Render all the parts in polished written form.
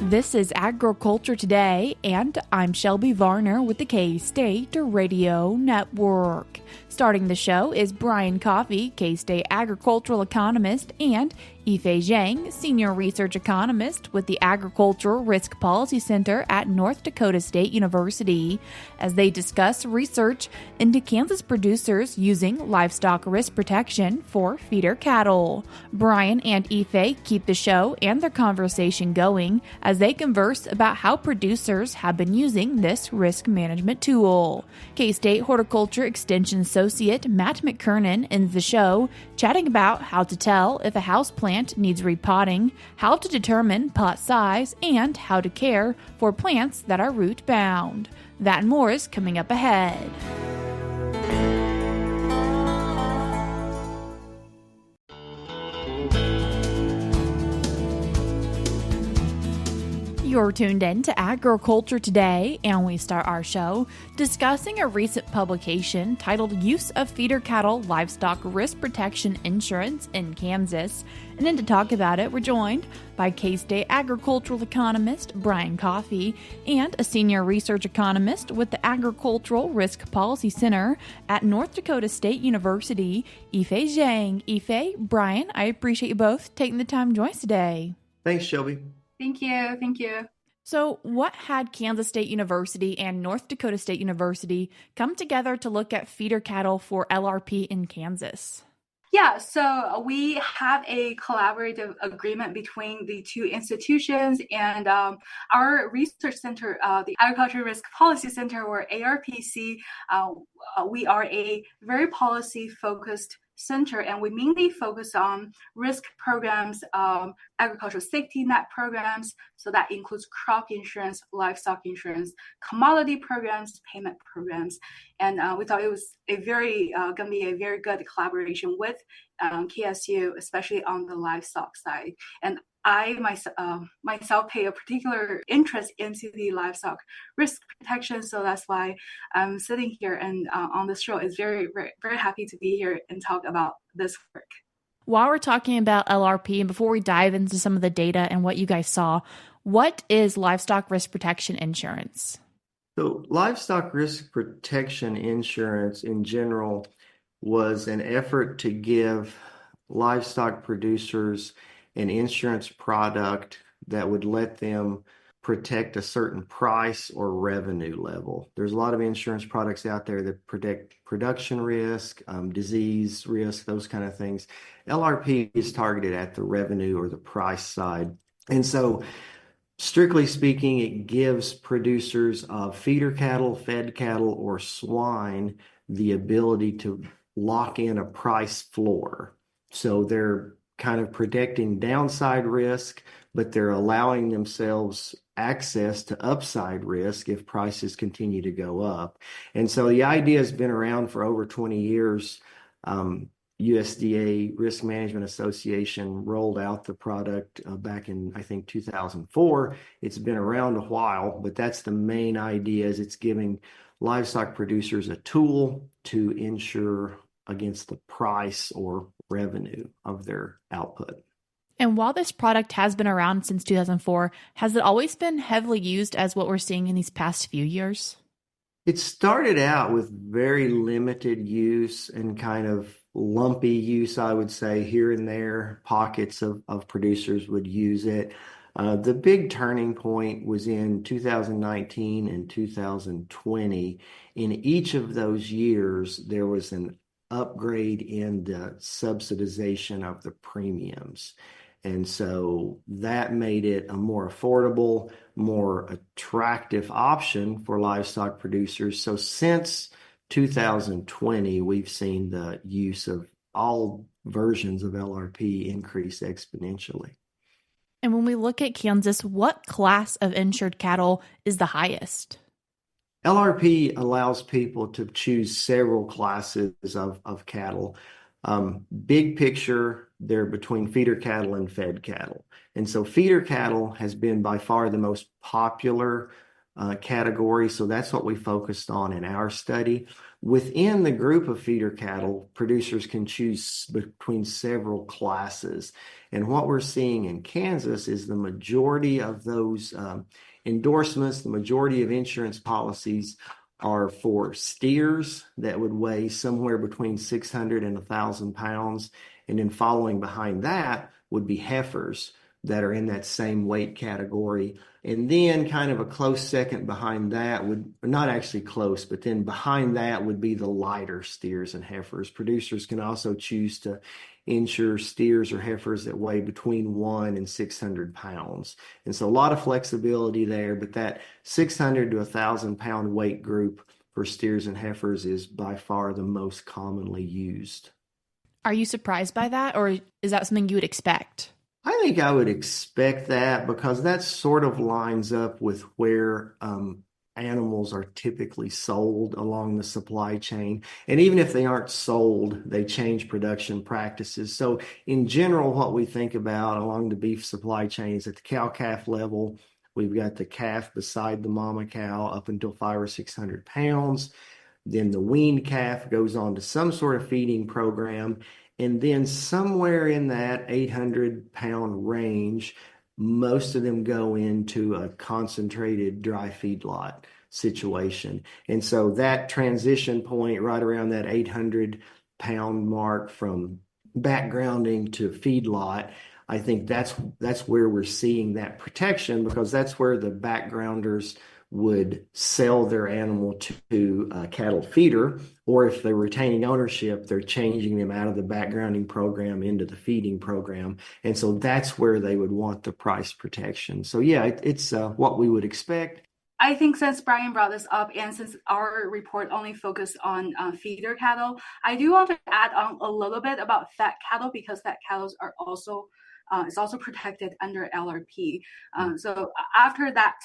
This is Agriculture Today, and I'm Shelby Varner with the K-State Radio Network. Starting the show is Brian Coffey, K-State agricultural economist, and Yifei Zhang, senior research economist with the Agricultural Risk Policy Center at North Dakota State University, as they discuss research into Kansas producers using livestock risk protection for feeder cattle. Brian and Yifei keep the show and their conversation going as they converse about how producers have been using this risk management tool. K-State Horticulture Extension Associate Matt McKernan ends the show chatting about how to tell if a houseplant needs repotting, how to determine pot size, and how to care for plants that are root-bound. That and more is coming up ahead. You're tuned in to Agriculture Today, and we start our show discussing a recent publication titled Use of Feeder Cattle Livestock Risk Protection Insurance in Kansas. And then to talk about it, we're joined by K-State agricultural economist Brian Coffey and a senior research economist with the Agricultural Risk Policy Center at North Dakota State University, Yifei Zhang. Yifei, Brian, I appreciate you both taking the time to join us today. Thanks, Shelby. Thank you. So what had Kansas State University and North Dakota State University come together to look at feeder cattle for LRP in Kansas? Yeah, so we have a collaborative agreement between the two institutions, and our research center, the Agricultural Risk Policy Center, or ARPC, we are a very policy-focused center, and we mainly focus on risk programs, agricultural safety net programs. So that includes crop insurance, livestock insurance, commodity programs, payment programs. And we thought it was going to be a very good collaboration with KSU, especially on the livestock side. And I myself pay a particular interest into the livestock risk protection, so that's why I'm sitting here and on this show is very, very, very happy to be here and talk about this work. While we're talking about LRP, and before we dive into some of the data and what you guys saw, what is livestock risk protection insurance? So livestock risk protection insurance in general was an effort to give livestock producers an insurance product that would let them protect a certain price or revenue level. There's a lot of insurance products out there that protect production risk, disease risk, those kind of things. LRP is targeted at the revenue or the price side. And so, strictly speaking, it gives producers of feeder cattle, fed cattle, or swine the ability to lock in a price floor. So they're kind of protecting downside risk, but they're allowing themselves access to upside risk if prices continue to go up. And so the idea has been around for over 20 years. USDA Risk Management Association rolled out the product back in, I think, 2004. It's been around a while, but that's the main idea, is it's giving livestock producers a tool to insure against the price or revenue of their output. And while this product has been around since 2004, has it always been heavily used as what we're seeing in these past few years? It started out with very limited use and kind of lumpy use, I would say, here and there. Pockets of producers would use it. The big turning point was in 2019 and 2020. In each of those years, there was an upgrade in the subsidization of the premiums. And so that made it a more affordable, more attractive option for livestock producers. So since 2020, we've seen the use of all versions of LRP increase exponentially. And when we look at Kansas, what class of insured cattle is the highest? LRP allows people to choose several classes of cattle. Big picture, they're between feeder cattle and fed cattle. And so feeder cattle has been by far the most popular category. So that's what we focused on in our study. Within the group of feeder cattle, producers can choose between several classes. And what we're seeing in Kansas is the majority of those endorsements, the majority of insurance policies are for steers that would weigh somewhere between 600 and 1,000 pounds. And then following behind that would be heifers that are in that same weight category. And then kind of a close second behind that would, not actually close, but then behind that would be the lighter steers and heifers. Producers can also choose to insure steers or heifers that weigh between 1 and 600 pounds. And so a lot of flexibility there, but that 600 to 1,000 pound weight group for steers and heifers is by far the most commonly used. Are you surprised by that, or is that something you would expect? I think I would expect that because that sort of lines up with where animals are typically sold along the supply chain. And even if they aren't sold, they change production practices. So in general, what we think about along the beef supply chain is at the cow-calf level, we've got the calf beside the mama cow up until 500 or 600 pounds. Then the weaned calf goes on to some sort of feeding program. And then somewhere in that 800-pound range, most of them go into a concentrated dry feedlot situation. And so that transition point right around that 800-pound mark from backgrounding to feedlot, I think that's where we're seeing that protection, because that's where the backgrounders would sell their animal to a cattle feeder, or if they're retaining ownership, they're changing them out of the backgrounding program into the feeding program. And so that's where they would want the price protection. So yeah, it's what we would expect. I think since Brian brought this up, and since our report only focused on feeder cattle, I do want to add on a little bit about fat cattle, because fat cattle are also is also protected under LRP. So after that,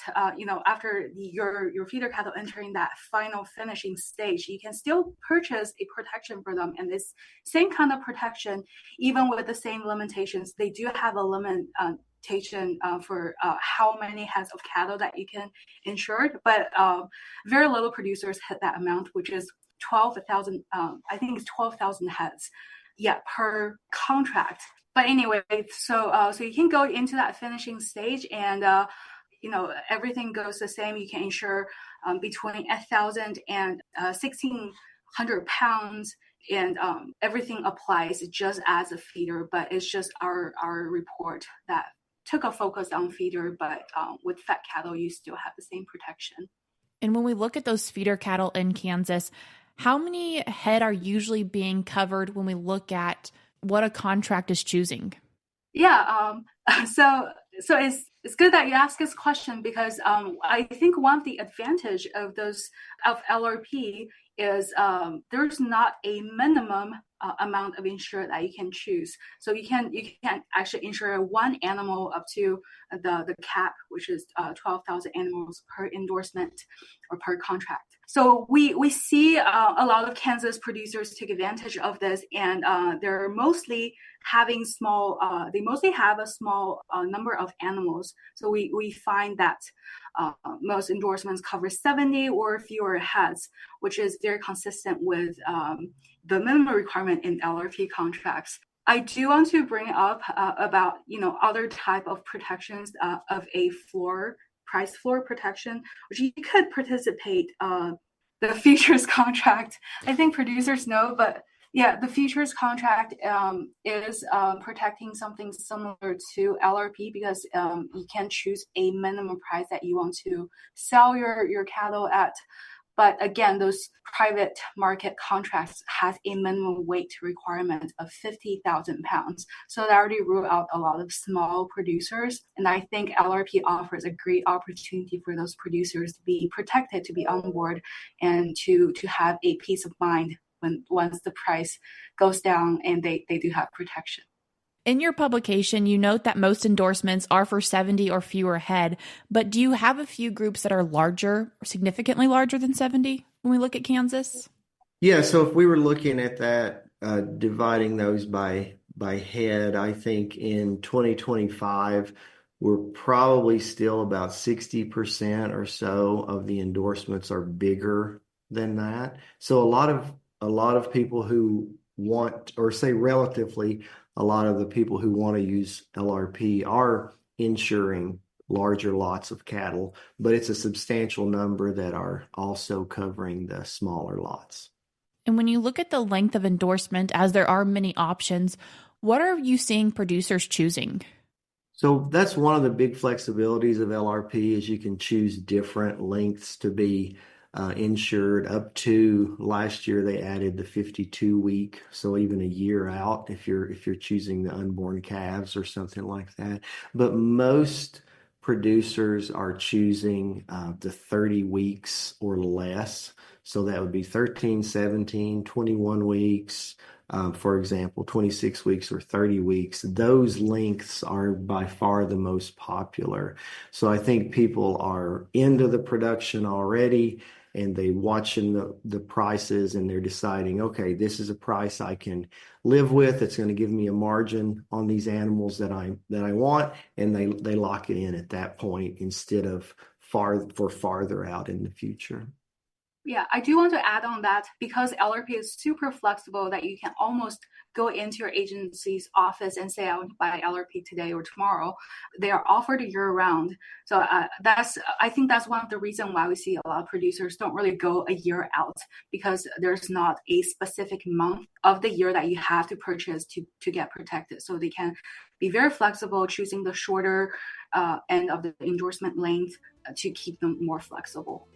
after your feeder cattle entering that final finishing stage, you can still purchase a protection for them. And this same kind of protection, even with the same limitations, they do have a limitation for how many heads of cattle that you can insure. But very little producers hit that amount, which is 12,000. I think it's 12,000 heads, per contract. But anyway, so you can go into that finishing stage, and everything goes the same. You can insure between 1,000 and 1,600 pounds, and everything applies just as a feeder. But it's just our report that took a focus on feeder, but with fat cattle, you still have the same protection. And when we look at those feeder cattle in Kansas, how many head are usually being covered when we look at what a contract is choosing? So it's good that you ask this question, because I think one of the advantage of LRP is there's not a minimum amount of insured that you can choose. So you can actually insure one animal up to the cap, which is 12,000 animals per endorsement or per contract. So we see a lot of Kansas producers take advantage of this, and they're mostly having they mostly have a small number of animals. So we find that most endorsements cover 70 or fewer heads, which is very consistent with the minimum requirement in LRP contracts. I do want to bring up about other type of protections of a price floor protection, which you could participate the futures contract. I think producers know, but the futures contract is protecting something similar to LRP, because you can choose a minimum price that you want to sell your cattle at. But again, those private market contracts has a minimum weight requirement of 50,000 pounds. So that already rule out a lot of small producers. And I think LRP offers a great opportunity for those producers to be protected, to be on board, and to have a peace of mind once the price goes down and they do have protection. In your publication, you note that most endorsements are for 70 or fewer head, but do you have a few groups that are larger, or significantly larger than 70 when we look at Kansas? Yeah, so if we were looking at that, dividing those by head, I think in 2025, we're probably still about 60% or so of the endorsements are bigger than that. So a lot of people who want, or say relatively, a lot of the people who want to use LRP are insuring larger lots of cattle, but it's a substantial number that are also covering the smaller lots. And when you look at the length of endorsement, as there are many options, what are you seeing producers choosing? So that's one of the big flexibilities of LRP is you can choose different lengths to be insured up to last year they added the 52 week, so even a year out if you're choosing the unborn calves or something like that. But most producers are choosing the 30 weeks or less. So that would be 13, 17, 21 weeks. For example, 26 weeks or 30 weeks, those lengths are by far the most popular. So I think people are into the production already and they watching the prices and they're deciding, okay, this is a price I can live with. It's going to give me a margin on these animals that I want, and they lock it in at that point instead of farther out in the future. Yeah, I do want to add on that because LRP is super flexible that you can almost go into your agency's office and say, I want to buy LRP today or tomorrow. They are offered year round. So I think that's one of the reasons why we see a lot of producers don't really go a year out, because there's not a specific month of the year that you have to purchase to get protected. So they can be very flexible, choosing the shorter end of the endorsement length to keep them more flexible.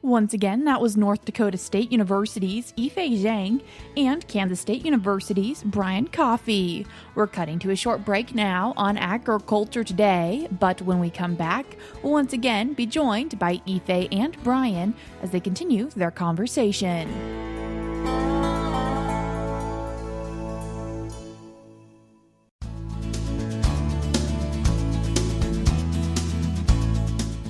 Once again, that was North Dakota State University's Yifei Zhang and Kansas State University's Brian Coffey. We're cutting to a short break now on Agriculture Today, but when we come back, we'll once again be joined by Yifei and Brian as they continue their conversation.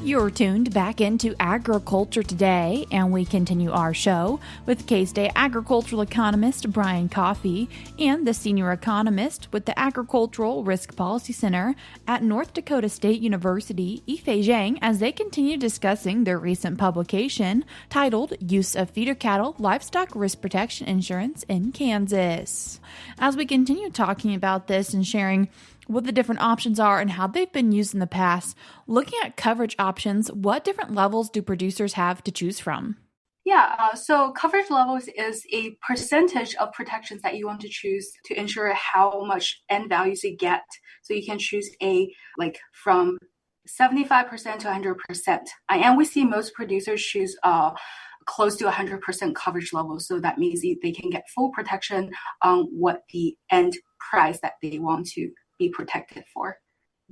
You're tuned back into Agriculture Today, and we continue our show with K-State agricultural economist Brian Coffey and the senior economist with the Agricultural Risk Policy Center at North Dakota State University, Yifei Zhang, as they continue discussing their recent publication titled Use of Feeder Cattle Livestock Risk Protection Insurance in Kansas. As we continue talking about this and sharing what the different options are and how they've been used in the past, looking at coverage options, what different levels do producers have to choose from? Yeah, so coverage levels is a percentage of protections that you want to choose to ensure how much end values you get. So you can choose from 75% to 100%. And we see most producers choose close to 100% coverage level. So that means they can get full protection on what the end price that they want to be protected for.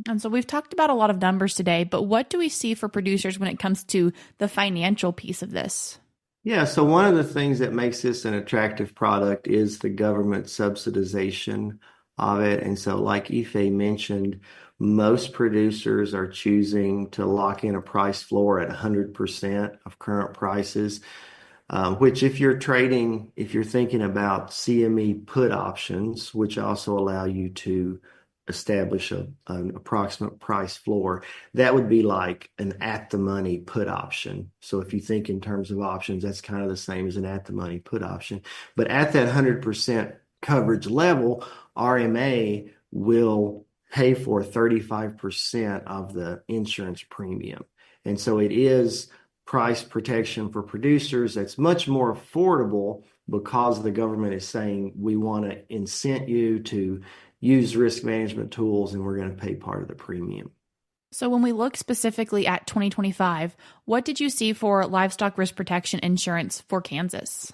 And so we've talked about a lot of numbers today, but what do we see for producers when it comes to the financial piece of this? Yeah, so one of the things that makes this an attractive product is the government subsidization of it. And so like Yifei mentioned, most producers are choosing to lock in a price floor at 100% of current prices, which if you're thinking about CME put options, which also allow you to establish an approximate price floor, that would be like an at-the-money put option. So if you think in terms of options, that's kind of the same as an at-the-money put option. But at that 100% coverage level, RMA will pay for 35% of the insurance premium. And so it is price protection for producers that's much more affordable because the government is saying we want to incent you to use risk management tools and we're going to pay part of the premium. So when we look specifically at 2025, what did you see for livestock risk protection insurance for Kansas?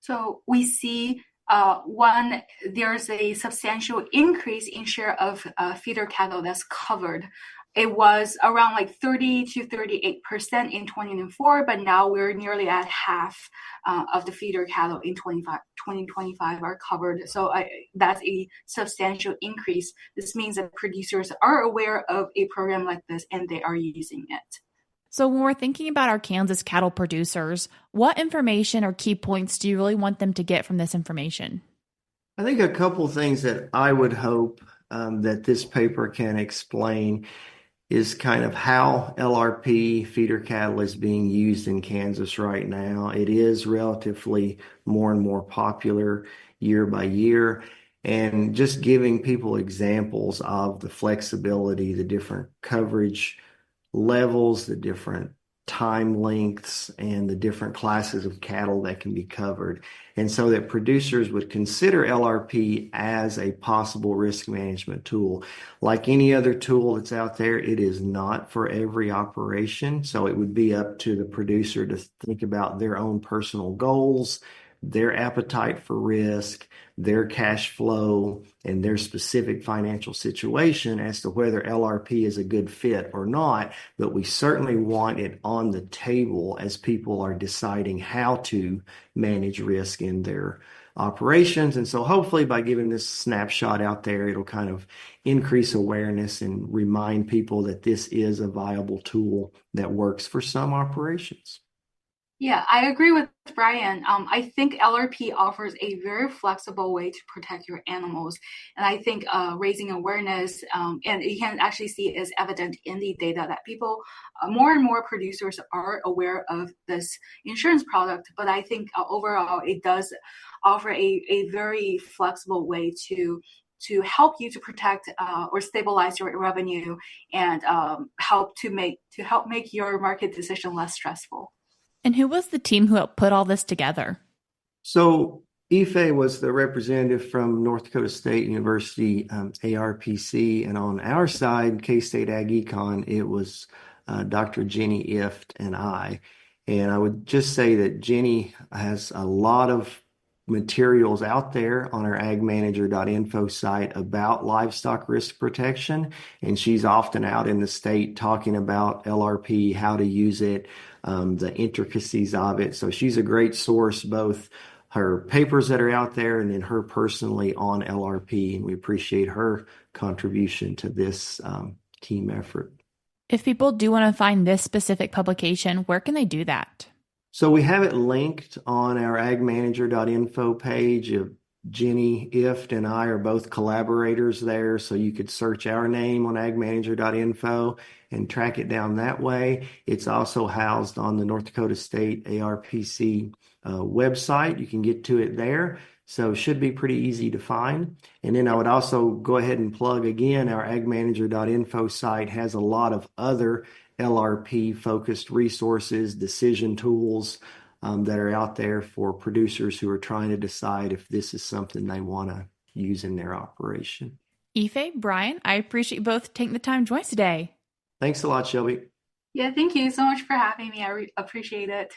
So we see there's a substantial increase in share of feeder cattle that's covered. It was around 30 to 38% in 2024, but now we're nearly at half of the feeder cattle in 2025 are covered. So that's a substantial increase. This means that producers are aware of a program like this and they are using it. So when we're thinking about our Kansas cattle producers, what information or key points do you really want them to get from this information? I think a couple things that I would hope that this paper can explain is kind of how LRP feeder cattle is being used in Kansas right now. It is relatively more and more popular year by year. And just giving people examples of the flexibility, the different coverage levels, the different time lengths, and the different classes of cattle that can be covered. And so that producers would consider LRP as a possible risk management tool. Like any other tool that's out there, it is not for every operation. So it would be up to the producer to think about their own personal goals, their appetite for risk, their cash flow, and their specific financial situation as to whether LRP is a good fit or not. But we certainly want it on the table as people are deciding how to manage risk in their operations. And so hopefully by giving this snapshot out there, it'll kind of increase awareness and remind people that this is a viable tool that works for some operations. Yeah, I agree with Brian. I think LRP offers a very flexible way to protect your animals. And I think raising awareness, and you can actually see it as evident in the data that people, more and more producers are aware of this insurance product. But I think overall, it does offer a very flexible way to help you to protect or stabilize your revenue and help make your market decision less stressful. And who was the team who helped put all this together? So Yifei was the representative from North Dakota State University, ARPC, and on our side, K-State Ag Econ, it was Dr. Jenny Ift and I. And I would just say that Jenny has a lot of materials out there on our AgManager.info site about livestock risk protection, and she's often out in the state talking about LRP, how to use it, the intricacies of it. So she's a great source, both her papers that are out there and then her personally on LRP, and we appreciate her contribution to this team effort. If people do want to find this specific publication, where can they do that? So we have it linked on our AgManager.info page. Jenny Ift and I are both collaborators there, so you could search our name on AgManager.info and track it down that way. It's also housed on the North Dakota State ARPC website. You can get to it there, so it should be pretty easy to find. And then I would also go ahead and plug again, our AgManager.info site has a lot of other LRP-focused resources, decision tools that are out there for producers who are trying to decide if this is something they want to use in their operation. Yifei, Brian, I appreciate you both taking the time to join us today. Thanks a lot, Shelby. Yeah, thank you so much for having me. I appreciate it.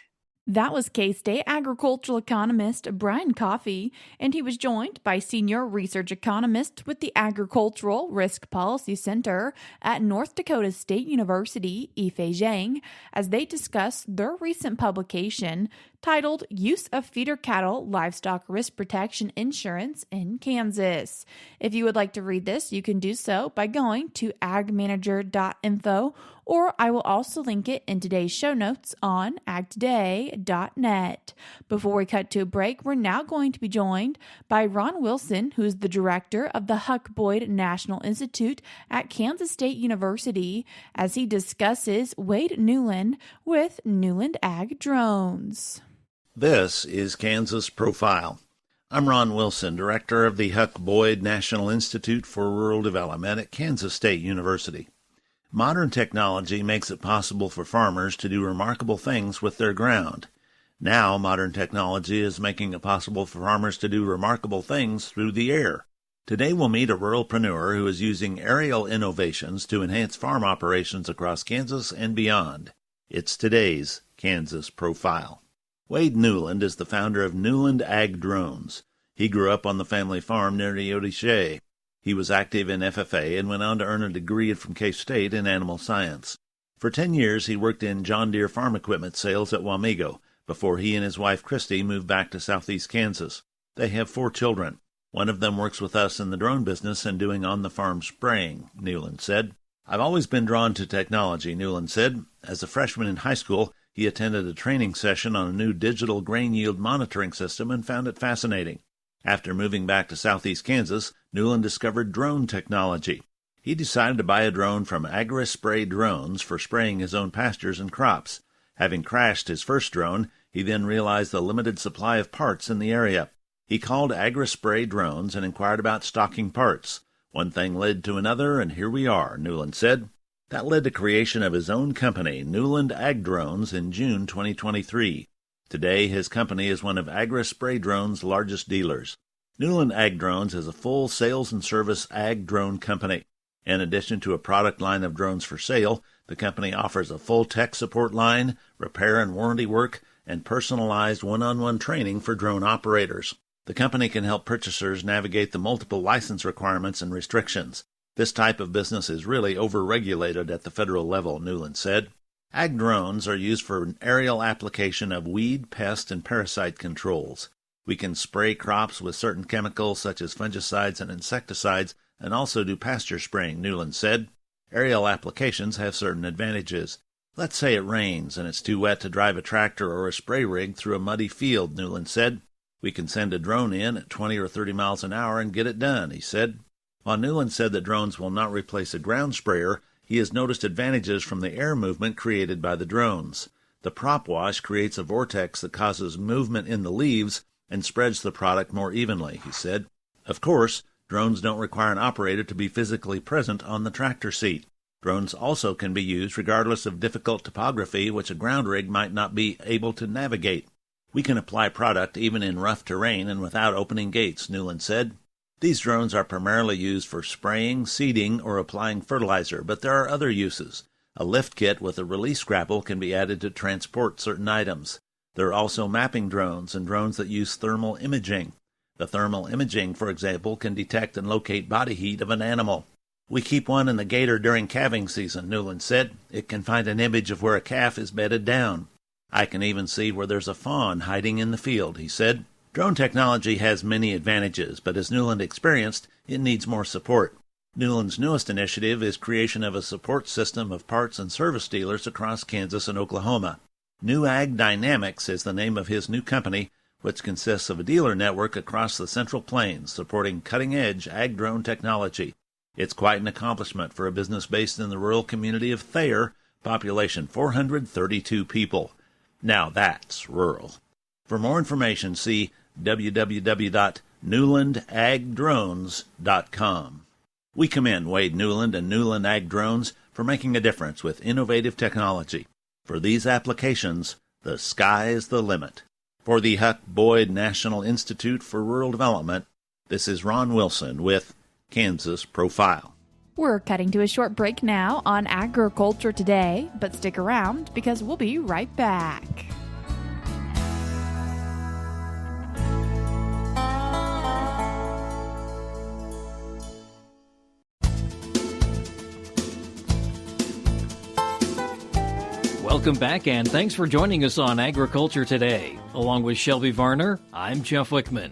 That was K-State agricultural economist Brian Coffey, and he was joined by senior research economist with the Agricultural Risk Policy Center at North Dakota State University, Yifei Zhang, as they discussed their recent publication titled Use of Feeder Cattle Livestock Risk Protection Insurance in Kansas. If you would like to read this, you can do so by going to AgManager.info, or I will also link it in today's show notes on agtoday.net. Before we cut to a break, we're now going to be joined by Ron Wilson, who is the director of the Huck Boyd National Institute at Kansas State University, as he discusses Wade Newland with Newland Ag Drones. This is Kansas Profile. I'm Ron Wilson, director of the Huck Boyd National Institute for Rural Development at Kansas State University. Modern technology makes it possible for farmers to do remarkable things with their ground. Now, modern technology is making it possible for farmers to do remarkable things through the air. Today we'll meet a ruralpreneur who is using aerial innovations to enhance farm operations across Kansas and beyond. It's today's Kansas Profile. Wade Newland is the founder of Newland Ag Drones. He grew up on the family farm near Yifei. He was active in FFA and went on to earn a degree from K-State in animal science. For 10 years, he worked in John Deere farm equipment sales at Wamego before he and his wife Christy moved back to southeast Kansas. They have 4 children. One of them works with us in the drone business and doing on-the-farm spraying, Newland said. I've always been drawn to technology, Newland said. As a freshman in high school, he attended a training session on a new digital grain yield monitoring system and found it fascinating. After moving back to southeast Kansas, Newland discovered drone technology. He decided to buy a drone from AgriSpray Drones for spraying his own pastures and crops. Having crashed his first drone, he then realized the limited supply of parts in the area. He called AgriSpray Drones and inquired about stocking parts. One thing led to another, and here we are, Newland said. That led to creation of his own company, Newland Ag Drones, in June 2023. Today, his company is one of AgriSpray Drones' largest dealers. Newland Ag Drones is a full sales and service ag drone company. In addition to a product line of drones for sale, the company offers a full tech support line, repair and warranty work, and personalized one-on-one training for drone operators. The company can help purchasers navigate the multiple license requirements and restrictions. This type of business is really over-regulated at the federal level, Newland said. Ag drones are used for an aerial application of weed, pest, and parasite controls. We can spray crops with certain chemicals such as fungicides and insecticides and also do pasture spraying, Newland said. Aerial applications have certain advantages. Let's say it rains and it's too wet to drive a tractor or a spray rig through a muddy field, Newland said. We can send a drone in at 20 or 30 miles an hour and get it done, he said. While Newland said that drones will not replace a ground sprayer, he has noticed advantages from the air movement created by the drones. The prop wash creates a vortex that causes movement in the leaves and spreads the product more evenly, he said. Of course, drones don't require an operator to be physically present on the tractor seat. Drones also can be used regardless of difficult topography which a ground rig might not be able to navigate. We can apply product even in rough terrain and without opening gates, Newland said. These drones are primarily used for spraying, seeding, or applying fertilizer, but there are other uses. A lift kit with a release grapple can be added to transport certain items. There are also mapping drones and drones that use thermal imaging. The thermal imaging, for example, can detect and locate body heat of an animal. We keep one in the gator during calving season, Newland said. It can find an image of where a calf is bedded down. I can even see where there's a fawn hiding in the field, he said. Drone technology has many advantages, but as Newland experienced, it needs more support. Newland's newest initiative is creation of a support system of parts and service dealers across Kansas and Oklahoma. New Ag Dynamics is the name of his new company, which consists of a dealer network across the Central Plains supporting cutting-edge ag drone technology. It's quite an accomplishment for a business based in the rural community of Thayer, population 432 people. Now that's rural. For more information, see www.newlandagdrones.com. We commend Wade Newland and Newland Ag Drones for making a difference with innovative technology. For these applications, the sky's the limit. For the Huck Boyd National Institute for Rural Development, this is Ron Wilson with Kansas Profile. We're cutting to a short break now on Agriculture Today, but stick around because we'll be right back. Welcome back, and thanks for joining us on Agriculture Today. Along with Shelby Varner, I'm Jeff Wickman.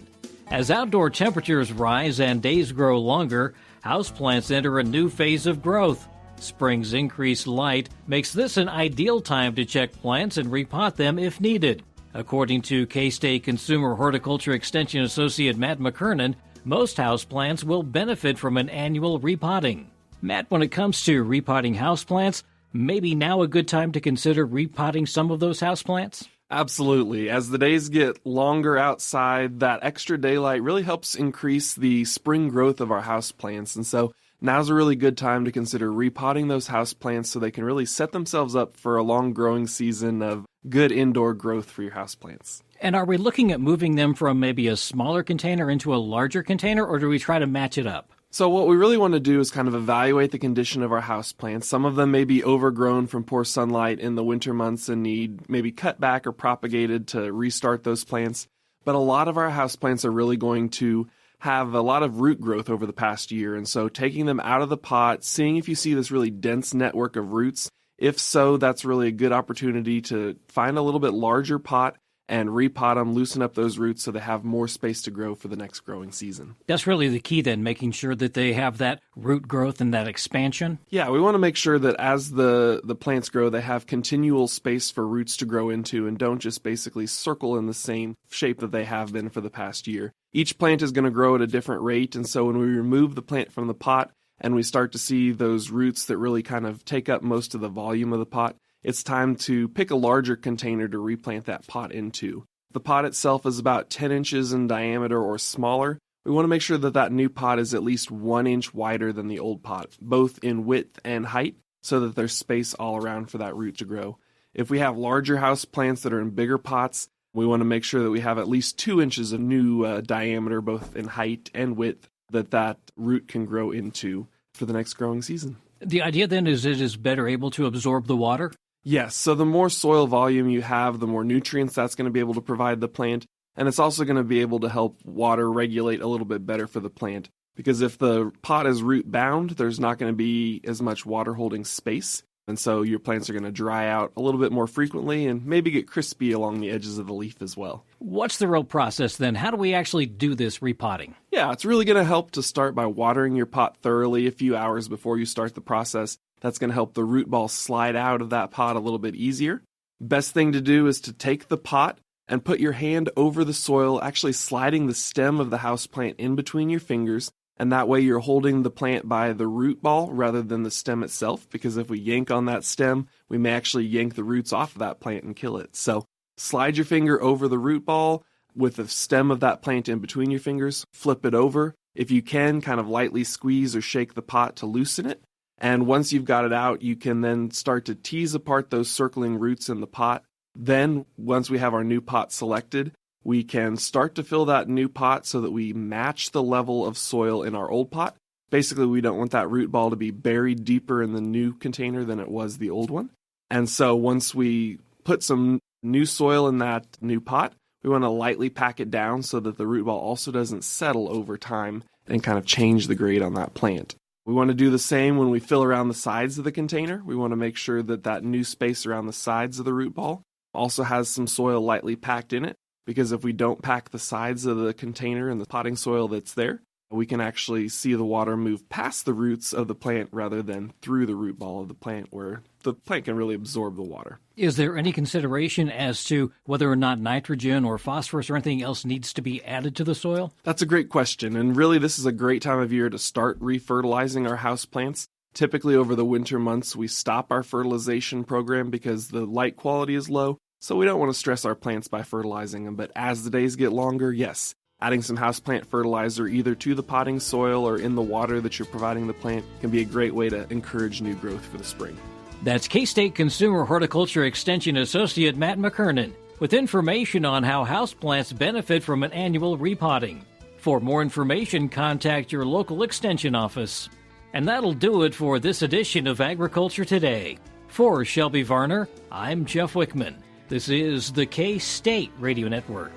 As outdoor temperatures rise and days grow longer, houseplants enter a new phase of growth. Spring's increased light makes this an ideal time to check plants and repot them if needed. According to K-State Consumer Horticulture Extension Associate Matt McKernan, most houseplants will benefit from an annual repotting. Matt, when it comes to repotting houseplants, maybe now a good time to consider repotting some of those houseplants? Absolutely. As the days get longer outside, that extra daylight really helps increase the spring growth of our houseplants. And so now's a really good time to consider repotting those houseplants so they can really set themselves up for a long growing season of good indoor growth for your houseplants. And are we looking at moving them from maybe a smaller container into a larger container, or do we try to match it up? So what we really want to do is kind of evaluate the condition of our houseplants. Some of them may be overgrown from poor sunlight in the winter months and need maybe cut back or propagated to restart those plants. But a lot of our houseplants are really going to have a lot of root growth over the past year. And so taking them out of the pot, seeing if you see this really dense network of roots. If so, that's really a good opportunity to find a little bit larger pot and repot them, loosen up those roots so they have more space to grow for the next growing season. That's really the key then, making sure that they have that root growth and that expansion? Yeah, we want to make sure that as the plants grow, they have continual space for roots to grow into and don't just basically circle in the same shape that they have been for the past year. Each plant is going to grow at a different rate, and so when we remove the plant from the pot, and we start to see those roots that really kind of take up most of the volume of the pot, it's time to pick a larger container to replant that pot into. The pot itself is about 10 inches in diameter or smaller. We want to make sure that that new pot is at least 1 inch wider than the old pot, both in width and height, so that there's space all around for that root to grow. If we have larger house plants that are in bigger pots, we want to make sure that we have at least 2 inches of new diameter, both in height and width, that root can grow into for the next growing season. The idea then is it is better able to absorb the water? Yes, so the more soil volume you have, the more nutrients that's going to be able to provide the plant, and it's also going to be able to help water regulate a little bit better for the plant. Because if the pot is root bound, there's not going to be as much water holding space, and so your plants are going to dry out a little bit more frequently and maybe get crispy along the edges of the leaf as well. What's the real process then? How do we actually do this repotting? Yeah, it's really going to help to start by watering your pot thoroughly a few hours before you start the process. That's going to help the root ball slide out of that pot a little bit easier. Best thing to do is to take the pot and put your hand over the soil, actually sliding the stem of the houseplant in between your fingers, and that way you're holding the plant by the root ball rather than the stem itself, because if we yank on that stem, we may actually yank the roots off of that plant and kill it. So slide your finger over the root ball with the stem of that plant in between your fingers, flip it over. If you can, kind of lightly squeeze or shake the pot to loosen it. And once you've got it out, you can then start to tease apart those circling roots in the pot. Then, once we have our new pot selected, we can start to fill that new pot so that we match the level of soil in our old pot. Basically, we don't want that root ball to be buried deeper in the new container than it was the old one. And so once we put some new soil in that new pot, we want to lightly pack it down so that the root ball also doesn't settle over time and kind of change the grade on that plant. We want to do the same when we fill around the sides of the container. We want to make sure that that new space around the sides of the root ball also has some soil lightly packed in it, because if we don't pack the sides of the container and the potting soil that's there, we can actually see the water move past the roots of the plant rather than through the root ball of the plant, where the plant can really absorb the water. Is there any consideration as to whether or not nitrogen or phosphorus or anything else needs to be added to the soil? That's a great question, and really this is a great time of year to start refertilizing our houseplants. Typically over the winter months, we stop our fertilization program because the light quality is low, so we don't want to stress our plants by fertilizing them. But as the days get longer, yes, adding some houseplant fertilizer either to the potting soil or in the water that you're providing the plant can be a great way to encourage new growth for the spring. That's K-State Consumer Horticulture Extension Associate Matt McKernan with information on how houseplants benefit from an annual repotting. For more information, contact your local extension office. And that'll do it for this edition of Agriculture Today. For Shelby Varner, I'm Jeff Wickman. This is the K-State Radio Network.